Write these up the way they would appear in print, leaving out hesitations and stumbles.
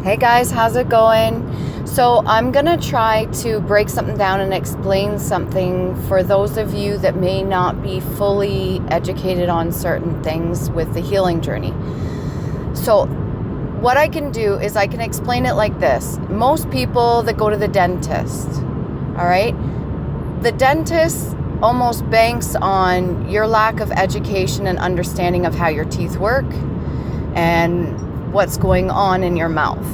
Hey guys, how's it going? So I'm gonna try to break something down and explain something for those of you that may not be fully educated on certain things with the healing journey. So what I can do is I can explain it like this. Most people that go to the dentist, all right, the dentist almost banks on your lack of education and understanding of how your teeth work and what's going on in your mouth.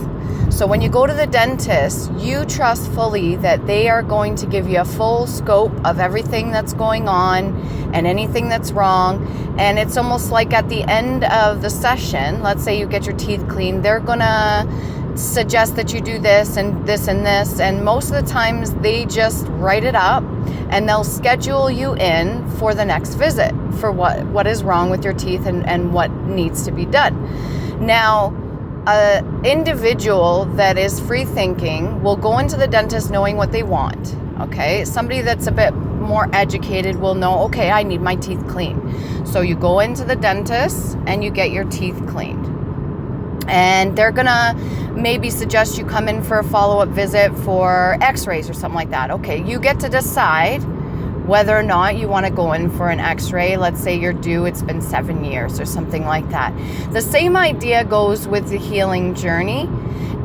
So when you go to the dentist, you trust fully that they are going to give you a full scope of everything that's going on and anything that's wrong. And it's almost like at the end of the session, let's say you get your teeth cleaned, they're gonna suggest that you do this and this and this. And most of the times they just write it up and they'll schedule you in for the next visit for what is wrong with your teeth and what needs to be done. Now, an individual that is free thinking will go into the dentist knowing what they want, okay? Somebody that's a bit more educated will know, okay, I need my teeth cleaned. So you go into the dentist and you get your teeth cleaned. And they're gonna maybe suggest you come in for a follow-up visit for x-rays or something like that. Okay, you get to decide whether or not you want to go in for an x-ray. Let's say you're due, it's been 7 years or something like that. The same idea goes with the healing journey,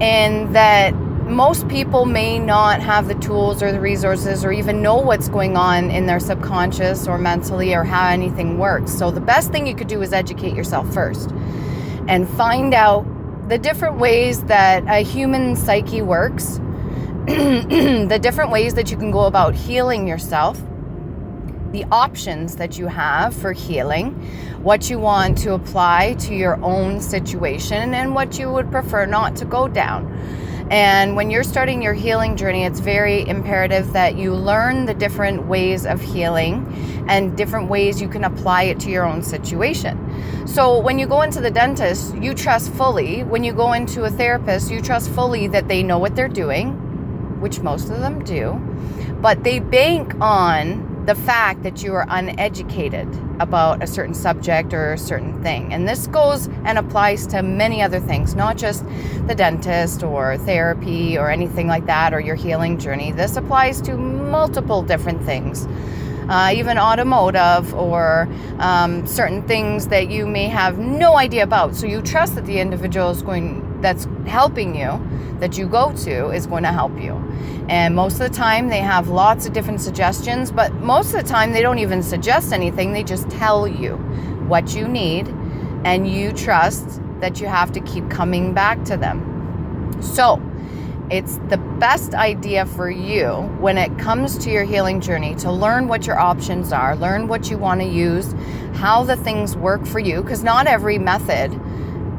in that most people may not have the tools or the resources or even know what's going on in their subconscious or mentally or how anything works. So the best thing you could do is educate yourself first and find out the different ways that a human psyche works, the different ways that you can go about healing yourself, the options that you have for healing, what you want to apply to your own situation, and what you would prefer not to go down. And when you're starting your healing journey, it's very imperative that you learn the different ways of healing and different ways you can apply it to your own situation. So when you go into the dentist, you trust fully. When you go into a therapist, you trust fully that they know what they're doing, which most of them do, but they bank on the fact that you are uneducated about a certain subject or a certain thing. And this goes and applies to many other things, not just the dentist or therapy or anything like that, or your healing journey. This applies to multiple different things, even automotive or certain things that you may have no idea about. So you trust that the individual that's helping you, that you go to, is going to help you. And most of the time they have lots of different suggestions, but most of the time they don't even suggest anything. They just tell you what you need, and you trust that you have to keep coming back to them. So it's the best idea for you when it comes to your healing journey to learn what your options are, learn what you want to use, how the things work for you, because not every method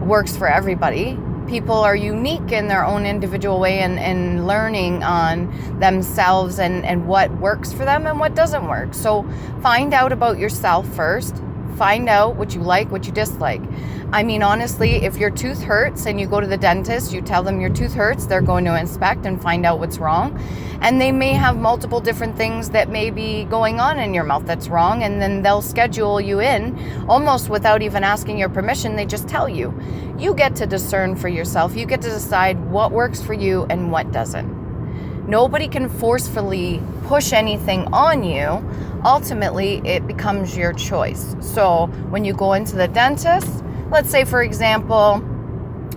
works for everybody. People are unique in their own individual way and learning on themselves and what works for them and what doesn't work. So find out about yourself first. Find out what you like, what you dislike. I mean, honestly, if your tooth hurts and you go to the dentist, you tell them your tooth hurts, they're going to inspect and find out what's wrong. And they may have multiple different things that may be going on in your mouth that's wrong. And then they'll schedule you in almost without even asking your permission. They just tell you. You get to discern for yourself. You get to decide what works for you and what doesn't. Nobody can forcefully push anything on you. Ultimately, it becomes your choice. So when you go into the dentist, let's say, for example,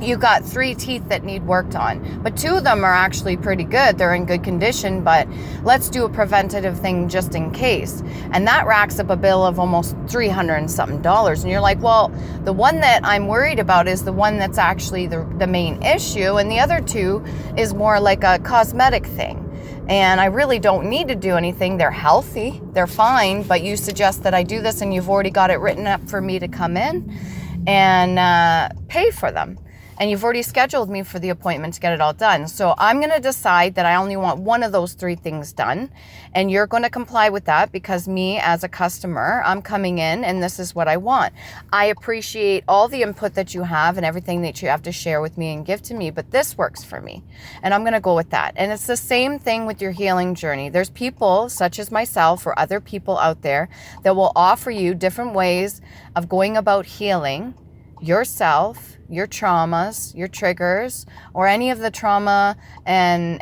you got 3 teeth that need worked on, but 2 of them are actually pretty good. They're in good condition, but let's do a preventative thing just in case. And that racks up a bill of almost $300 and something. And you're like, well, the one that I'm worried about is the one that's actually the main issue. And the other 2 is more like a cosmetic thing. And I really don't need to do anything. They're healthy, they're fine, but you suggest that I do this and you've already got it written up for me to come in and pay for them. And you've already scheduled me for the appointment to get it all done. So I'm going to decide that I only want one of those 3 things done. And you're going to comply with that because me as a customer, I'm coming in and this is what I want. I appreciate all the input that you have and everything that you have to share with me and give to me, but this works for me. And I'm going to go with that. And it's the same thing with your healing journey. There's people such as myself or other people out there that will offer you different ways of going about healing yourself, your traumas, your triggers, or any of the trauma and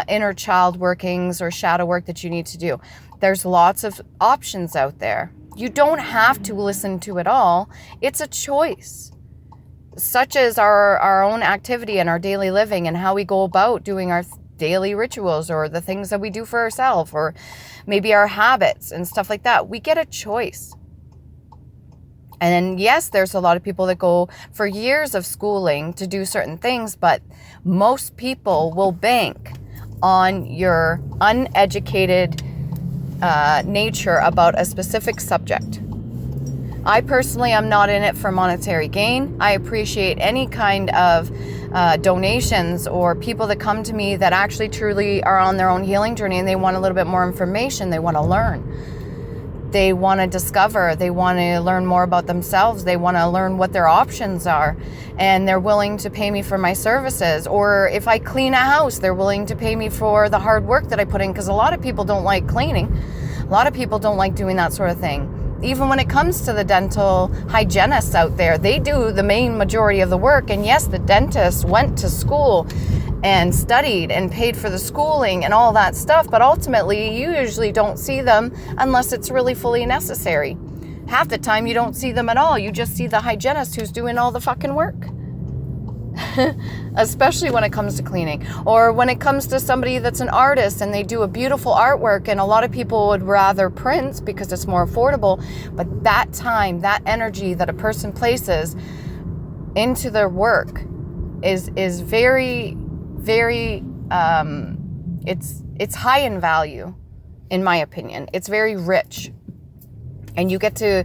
inner child workings or shadow work that you need to do. There's lots of options out there. You don't have to listen to it all. It's a choice, such as our own activity and our daily living and how we go about doing our daily rituals or the things that we do for ourselves, or maybe our habits and stuff like that. We get a choice. And yes, there's a lot of people that go for years of schooling to do certain things, but most people will bank on your uneducated nature about a specific subject. I personally am not in it for monetary gain. I appreciate any kind of donations or people that come to me that actually truly are on their own healing journey and they want a little bit more information. They want to learn. They want to discover. They want to learn more about themselves. They want to learn what their options are. And they're willing to pay me for my services. Or if I clean a house, they're willing to pay me for the hard work that I put in, because a lot of people don't like cleaning. A lot of people don't like doing that sort of thing. Even when it comes to the dental hygienists out there, they do the main majority of the work. And yes, the dentist went to school and studied and paid for the schooling and all that stuff, but ultimately you usually don't see them unless it's really fully necessary. Half the time you don't see them at all. You just see the hygienist who's doing all the fucking work. Especially when it comes to cleaning, or when it comes to somebody that's an artist and they do a beautiful artwork, and a lot of people would rather print because it's more affordable, but that time, that energy that a person places into their work is very, very it's high in value, in my opinion. It's very rich, and you get to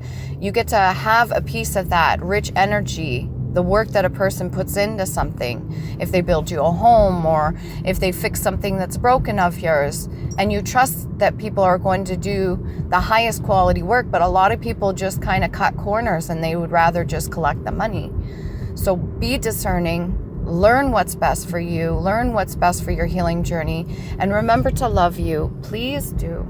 have a piece of that rich energy, the work that a person puts into something. If they build you a home, or if they fix something that's broken of yours, and you trust that people are going to do the highest quality work, but a lot of people just kind of cut corners and they would rather just collect the money. So be discerning, learn what's best for you, learn what's best for your healing journey, and remember to love you. Please do.